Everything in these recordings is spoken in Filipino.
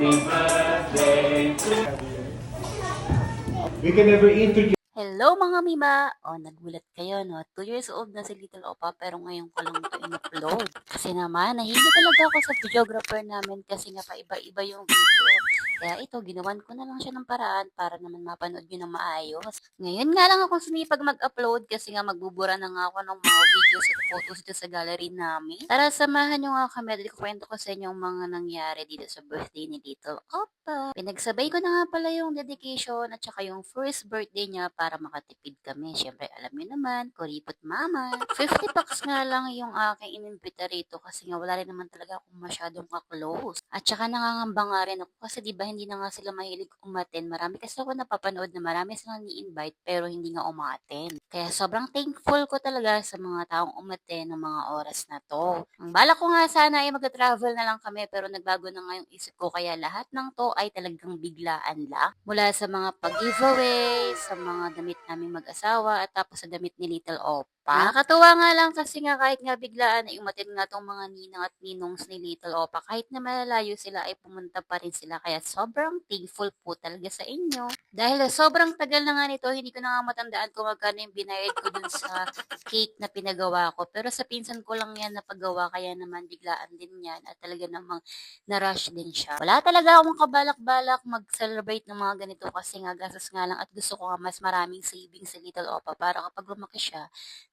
We can never introduce. Hello mga Mima! O, nagulat kayo, no? 2 years old na si Little Opa pero ngayon ko lang ito in-upload. Kasi naman, nahilig talaga ako sa videographer namin kasi nga paiba-iba yung video. Kaya ito, ginawan ko na lang siya ng paraan para naman mapanood nyo ng maayos. Ngayon nga lang ako sumipag mag-upload kasi nga magbubura na nga ako ng mga videos at photos dito sa gallery namin. Tara, samahan nyo nga kami at kwento ko sa inyo ang mga nangyari dito sa birthday ni Little Opa. Pinagsabay ko na nga pala yung dedication at saka yung first birthday niya para makatipid kami. Siyempre, alam niyo naman, kuripot mama. 50 bucks nga lang yung aking inimbita rito kasi nga wala rin naman talaga akong masyadong ka-close. At saka nangangamba nga rin ako kasi di ba hindi na nga sila mahilig umaten. Marami kasi ako napapanood na marami silang ni-invite pero hindi nga umaten. Kaya sobrang thankful ko talaga sa mga taong umaten ng mga oras na to. Ang bala ko nga sana ay mag-travel na lang kami pero nagbago na nga yung isip ko kaya lahat ng to ay talagang biglaan lang. Mula sa mga pag-giveaway, sa mga damit naming mag-asawa at tapos sa damit ni Little Opa. Nakakatuwa nga lang kasi nga kahit nga biglaan ay umatin nga tong mga ninang at ninongs ni Little Opa. Kahit na malalayo sila ay pumunta pa rin sila. Kaya sobrang thankful po talaga sa inyo. Dahil sobrang tagal na nga nito, hindi ko na nga matandaan kung magkano yung binayad ko dun sa cake na pinagawa ko. Pero sa pinsan ko lang yan napagawa kaya naman biglaan din yan at talaga namang na-rush din siya. Wala talaga akong kabalak-balak mag-celebrate ng mga ganito kasi nga gastos nga lang at gusto ko nga mas maraming savings sa Little Opa para kapag lumaki siya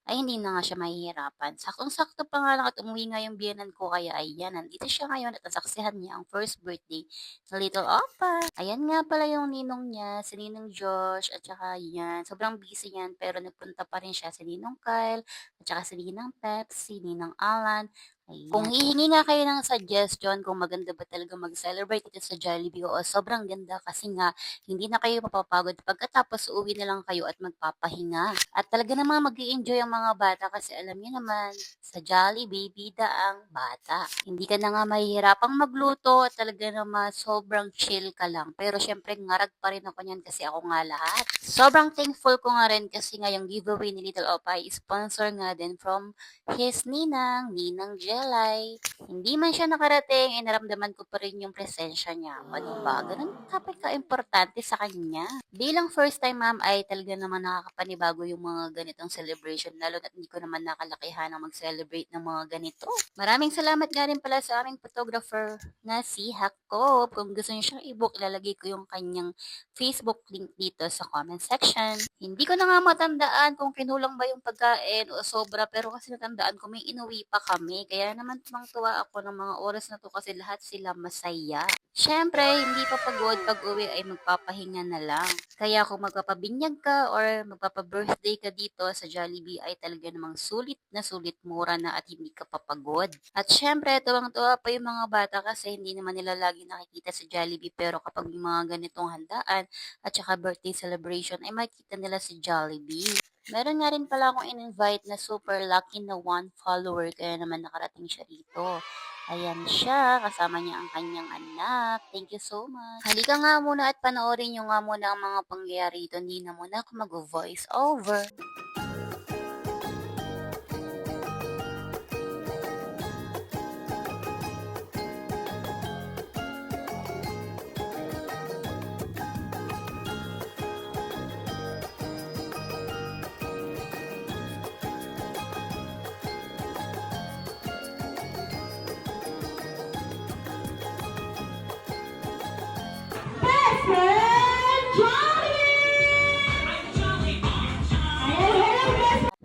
ay hindi na nga siya mahihirapan. Saktong-sakto pa nga lang at umuwi nga yung biyenan ko kaya ayan, nandito siya ngayon at nasaksihan niya ang first birthday ng Little Opa. Ayan nga pala yung ninong niya, si Ninong Josh at saka yan. Sobrang busy yan pero nagpunta pa rin siya si Ninong Kyle at saka si Ninang Peps, si Ninang Alan. Ayan. Kung hihingi nga kayo ng suggestion kung maganda ba talaga mag-celebrate dito sa Jollibee, oo, sobrang ganda kasi nga hindi na kayo mapapagod pagkatapos uuwi na lang kayo at magpapahinga. At talaga namang mag-i-enjoy ang mga bata kasi alam niyo naman, sa Jollibee, bida ang bata. Hindi ka na nga mahihirapang magluto at talaga naman sobrang chill ka lang. Pero syempre ngarag pa rin ako niyan kasi ako nga lahat. Sobrang thankful ko nga rin kasi nga yung giveaway ni Little Opay sponsor nga din from his Ninang Jelay. Hindi man siya nakarating, eh naramdaman ko pa rin yung presensya niya. Ano ba? Ganun dapat ka-importante sa kanya. Bilang first time ma'am ay talaga naman nakakapanibago yung mga ganitong celebration lalo na hindi ko naman nakalakihan na mag-celebrate ng mga ganito. Maraming salamat nga rin pala sa aming photographer na si Jacob. Kung gusto niyo siyang i-book, ilalagay ko yung kanyang Facebook link dito sa comment section. Hindi ko na nga matandaan kung kinulang ba yung pagkain o sobra pero kasi natandaan ko may inuwi pa kami. Kaya naman tumang-tuwa ako ng mga oras na to kasi lahat sila masaya. Siyempre, hindi pa pagod pag uwi ay magpapahinga na lang. Kaya kung magpapabinyag ka or magpapa-birthday ka dito sa Jollibee ay talaga namang sulit na sulit mura na at hindi ka papagod. At siyempre, tuwang-tuwa pa yung mga bata kasi hindi naman nila lagi nakikita sa Jollibee pero kapag yung mga ganitong handaan at saka birthday celebration ay makikita nila si Jollibee. Meron nga rin pala akong in-invite na super lucky na one follower kaya naman nakarating siya dito. Ayan siya, kasama niya ang kanyang anak. Thank you so much. Halika nga muna at panoorin niyo nga muna ang mga pangyayari dito. Hindi na muna ako mag-voice over.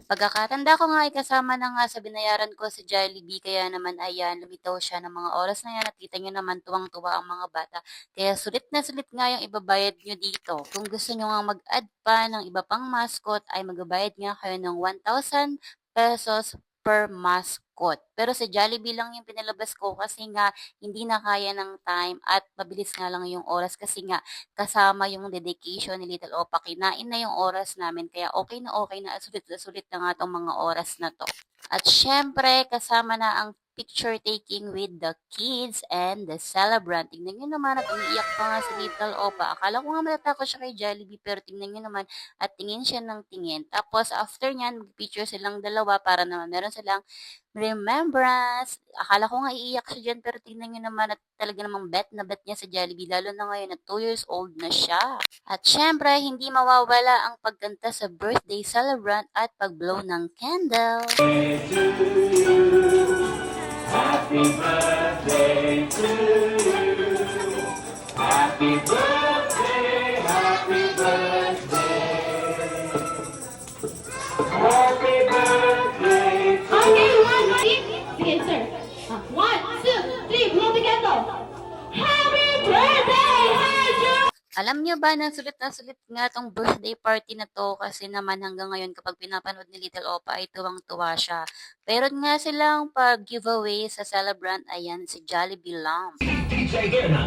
Pagkakatanda ko nga ay kasama na nga sa binayaran ko sa Jollibee kaya naman ayan, lumitaw siya ng mga oras na yan at kita nyo naman tuwang-tuwa ang mga bata. Kaya sulit na sulit nga yung ibabayad nyo dito. Kung gusto nyo nga mag-add pa ng iba pang mascot ay magbabayad nga kayo ng 1,000 pesos per mascot. Pero sa Jollibee lang yung pinalabas ko kasi nga hindi na kaya ng time at mabilis nga lang yung oras kasi nga kasama yung dedication ni Little Opa. Kinain na yung oras namin kaya okay na at sulit na nga tong mga oras na to. At syempre, kasama na ang picture taking with the kids and the celebrant. Tingnan nyo naman at umiiyak pa nga si Little Opa. Akala ko nga matatakot siya kay Jollibee pero tingnan nyo naman at tingin siya ng tingin. Tapos after nyan, mag-picture silang dalawa para naman meron silang remembrance. Akala ko nga iiyak siya dyan pero tingnan nyo naman at talaga namang bet na bet niya sa Jollibee lalo na ngayon na 2 years old na siya. At syempre, hindi mawawala ang pagkanta sa birthday celebrant at pag-blow ng candle. Happy birthday to you. Happy birthday, happy birthday. Happy birthday to Okay, one, ready? Sige, sir. 1, 2, 3, blow the candle. Happy birthday, Haju! Alam niyo ba na sulit nga tong birthday party na to kasi naman hanggang ngayon kapag pinapanood ni Little Opa ay tuwang-tuwa siya. Pero nga silang pag-giveaway sa celebrant, ayan si Jollibee Lamb. Yaya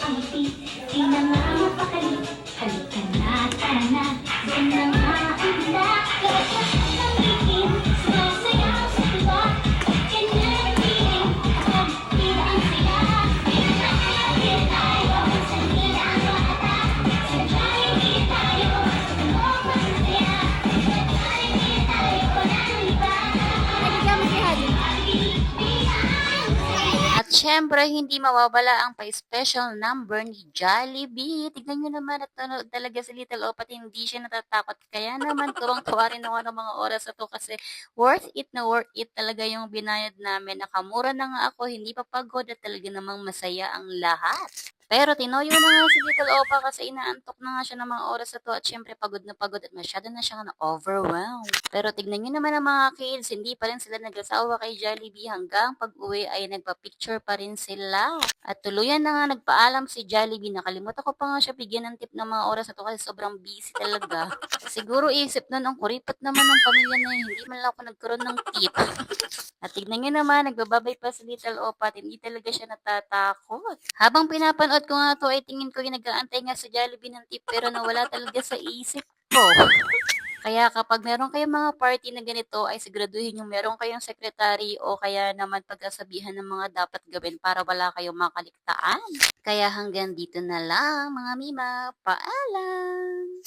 ang iti, di na nga mapakali. Halika na, tana, doon na nga ang na. Lakas na ng itim, sumasayaw sa tuwa. Ganyan ang feeling, kapag tila ang saya. Pinakakapit tayo, sandila ang mata. Sa Jollibee tayo, tumok masaya. Sa Jollibee tayo, walang iba. At syempre, hindi mawawala ang pa-special number ni Jollibee. Tignan nyo naman at ano, talaga si Little Opa at hindi siya natatakot. Kaya naman, tuwang-tuwa rin ako ng mga oras na to kasi worth it talaga yung binayad namin. Nakamura na nga ako, hindi pa pagod at talaga namang masaya ang lahat. Pero tinoyo na nga si Little Opa kasi inaantok na nga siya ng mga oras na to at syempre pagod na pagod at masyado na siyang na-overwhelmed. Pero tignan nyo naman ang mga kids, hindi pa rin sila nag-asawa kay Jollibee hanggang pag-uwi ay nagpa-picture pa rin sila. At tuluyan na nga nagpaalam si Jollibee, nakalimutan ko pa nga siya bigyan ng tip ng mga oras na to kasi sobrang busy talaga. Siguro isip nun, ang kuripot naman ng pamilya na yun, hindi man lang ako nagkaroon ng tip. At tignan nyo naman, nagbababay pa si Little Opa at hindi talaga siya natatakot. Habang pinapanood ko nga to ay tingin ko yung nag-aantay nga sa Jollibee ng tip pero nawala talaga sa isip ko. Kaya kapag meron kayong mga party na ganito ay siguraduhin yung meron kayong secretary o kaya naman pagkasabihan ng mga dapat gawin para wala kayong makaligtaan. Kaya hanggang dito na lang mga mima, paalam!